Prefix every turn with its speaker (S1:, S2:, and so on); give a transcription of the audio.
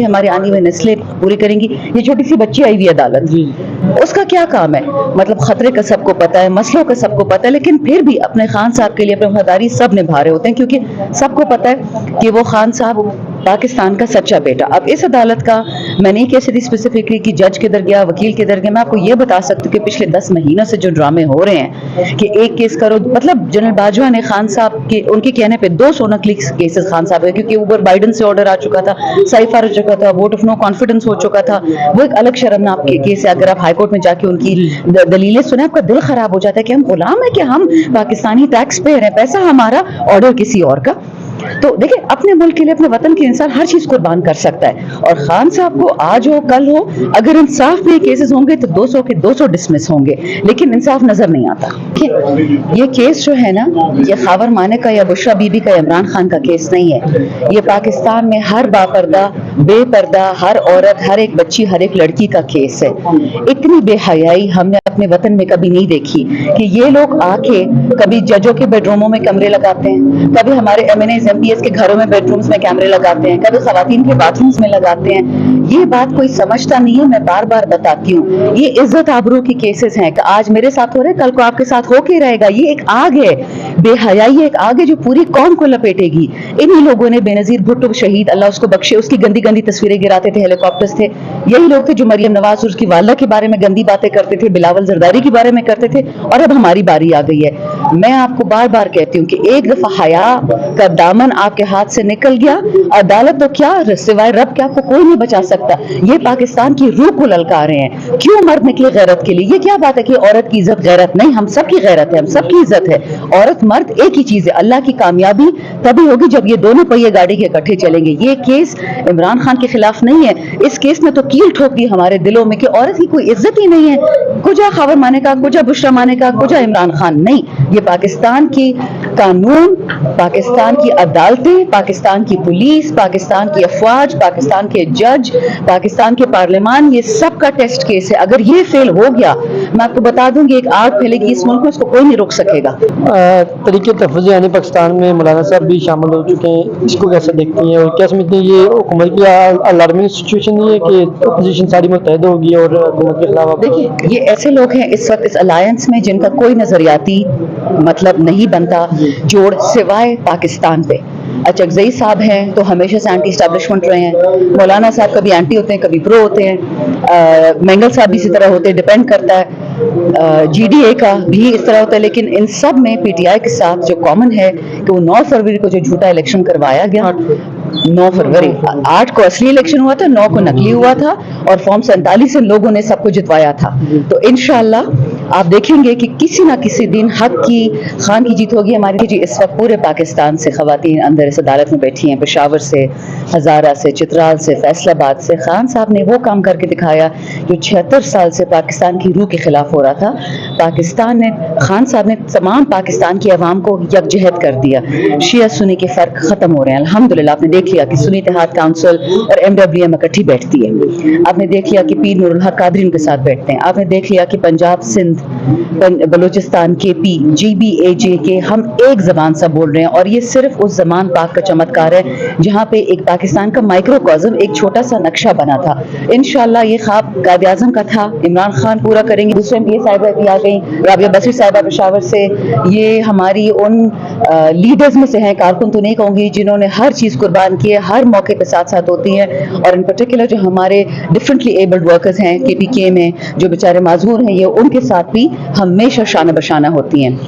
S1: हमारी आने वाली नस्लें पूरी करेंगी। ये छोटी सी बच्ची आई हुई अदालत, उसका क्या काम है? मतलब खतरे का सबको पता है, मसलों का सबको पता है, लेकिन फिर भी अपने खान साहब के लिए अपनी वफादारी सब निभा रहे होते हैं, क्योंकि सबको पता है कि वो खान साहब पाकिस्तान का सच्चा बेटा। अब इस अदालत का मैं नहीं कह सकती स्पेसिफिकली कि जज किधर गया, वकील किधर गया। मैं आपको ये बता सकती हूँ कि पिछले 10 महीनों से जो ड्रामे हो रहे हैं कि एक केस करो, मतलब जनरल बाजवा ने खान साहब के, उनके कहने पे 200 नकली केसेस खान साहब है, क्योंकि ऊपर बाइडन से ऑर्डर आ चुका था, साइफर हो चुका था, वोट ऑफ नो कॉन्फिडेंस हो चुका था। वो एक अलग शर्मनाक केस है। अगर आप हाईकोर्ट में जाके उनकी दलीलें सुने, आपका दिल खराब हो जाता है कि हम गुलाम है, कि हम पाकिस्तानी टैक्स पेयर हैं, पैसा हमारा, ऑर्डर किसी और का। तो देखिए, अपने मुल्क के लिए, अपने वतन के इंसान हर चीज कुर्बान कर सकता है। और खान साहब को आज हो कल हो, अगर इंसाफ में केसेस होंगे तो 200 के 200 डिसमिस होंगे, लेकिन इंसाफ नजर नहीं आता। ये केस जो है ना, ये खावर माने का या बुशरा बीबी का, इमरान खान का केस नहीं है। ये पाकिस्तान में हर बापर्दा, बेपर्दा, हर औरत, हर एक बच्ची, हर एक लड़की का केस है। इतनी बेहयाई हमने अपने वतन में कभी नहीं देखी कि ये लोग आके कभी जजों के बेडरूमों में कमरे लगाते हैं, कभी हमारे एमएनएस एमपीएस के घरों में बेडरूम्स में कैमरे लगाते हैं, कभी खवातीन के बाथरूम्स में लगाते हैं। ये बात कोई समझता नहीं है। मैं बार बार बताती हूँ, ये इज्जत आबरू की केसेस हैं कि आज मेरे साथ हो रहे, कल को आपके साथ होके रहेगा। ये एक आग है, बेहयाई एक आग है जो पूरी कौम को लपेटेगी। इन्हीं लोगों ने बेनजीर भुट्टो शहीद, अल्लाह उसको बख्शे, उसकी गंदी गंदी तस्वीरें गिराते थे, हेलीकॉप्टर्स थे। यही लोग थे जो मरियम नवाज और उसकी वाला के बारे में गंदी बातें करते थे, बिलावल जरदारी के बारे में करते थे। और अब हमारी बारी आ गई है। मैं आपको बार बार कहती हूँ कि एक दफा हया का दामन आपके हाथ से निकल गया, अदालत तो क्या, सिवाय रब के आपको कोई नहीं बचा सकता। ये पाकिस्तान की रूह को ललका रहे हैं। क्यों मर्द निकले गैरत के लिए? ये क्या बात है कि औरत की इज्जत गैरत नहीं? हम सब की गैरत है, हम सब की इज्जत है। औरत मर्द एक ही चीज है। अल्लाह की कामयाबी तभी होगी जब ये दोनों पहिए गाड़ी के इकट्ठे चलेंगे। ये केस इमरान खान के खिलाफ नहीं है। इस केस ने तो कील ठोक दी हमारे दिलों में कि औरत की कोई इज्जत ही नहीं है। कुजा खबर माने का, कुजा बुशरा माने का, कुजा इमरान खान। नहीं, ये पाकिस्तान की कानून, पाकिस्तान की अदालतें, पाकिस्तान की पुलिस, पाकिस्तान की अफवाज, पाकिस्तान के जज, पाकिस्तान के पार्लियामान, ये सब का टेस्ट केस है। अगर ये फेल हो गया, मैं आपको बता दूंगी एक आग फैलेगी इस मुल्क में, उसको कोई नहीं रोक सकेगा।
S2: तरीके तहफ़्फ़ुज़ यानी पाकिस्तान में मौलाना साहब भी शामिल हो चुके हैं, इसको कैसे देखती हैं और क्या समझती हैं? ये हुकूमत की अलार्मिंग सिचुएशन नहीं है कि अपोजिशन सारी मुत्तहद होगी और हुकूमत के खिलाफ?
S1: देखिए, ये ऐसे लोग हैं इस वक्त इस अलायंस में जिनका कोई नजरियाती मतलब नहीं बनता जोड़ सिवाय पाकिस्तान पे। अचकजई साहब हैं तो हमेशा से एंटी एस्टैब्लिशमेंट रहे हैं। मौलाना साहब कभी एंटी होते हैं, कभी प्रो होते हैं। मेंगल साहब भी इसी तरह होते हैं, डिपेंड करता है। जीडीए का भी इस तरह होता है। लेकिन इन सब में पीटीआई के साथ जो कॉमन है कि वो 9 फरवरी को जो झूठा इलेक्शन करवाया गया, 9 फरवरी, 8 को असली इलेक्शन हुआ था, 9 को नकली हुआ था, और फॉर्म 47 इन लोगों ने सबको जितवाया था। तो इंशाल्लाह आप देखेंगे कि किसी ना किसी दिन हक की, खान की जीत होगी हमारी। जी, इस वक्त पूरे पाकिस्तान से खवातीन अंदर इस अदालत में बैठी हैं, पेशावर से, हजारा से, चित्राल से, फैसलाबाद से। खान साहब ने वो काम करके दिखाया जो 76 साल से पाकिस्तान की रूह के खिलाफ हो रहा था। पाकिस्तान ने, खान साहब ने तमाम पाकिस्तान की आवाम को यकजहत कर दिया। शिया सुन्नी के फर्क खत्म हो रहे हैं अल्हम्दुलिल्लाह। आपने देख लिया कि सुन्नी इत्तेहाद काउंसिल और MWM इकट्ठी बैठती है। आपने देख लिया कि पीर नूरुल हक कादरी उनके साथ बैठते हैं। आपने देख लिया कि पंजाब, सिंध, बलूचिस्तान, KP, GBAJ के हम एक जबान सा बोल रहे हैं। और ये सिर्फ उस जमान पाक का चमत्कार है जहाँ पे एक पाकिस्तान का माइक्रोकॉज़म, एक छोटा सा नक्शा बना था। इंशाल्लाह ये ख्वाब कायद आज़म का था, इमरान खान पूरा करेंगे। दूसरे MPA साहिबा भी आ गई, राबिया बसरी साहिबा पेशावर से। ये हमारी उन लीडर्स में से हैं, कारकुन तो नहीं कहूँगी, जिन्होंने हर चीज़ कुर्बान की है, हर मौके पे साथ साथ होती हैं। और इन पर्टिकुलर जो हमारे डिफरेंटली एबल्ड वर्कर्स हैं KPK में, जो बेचारे माजूर हैं, ये उनके साथ भी हमेशा शान बशाना होती हैं।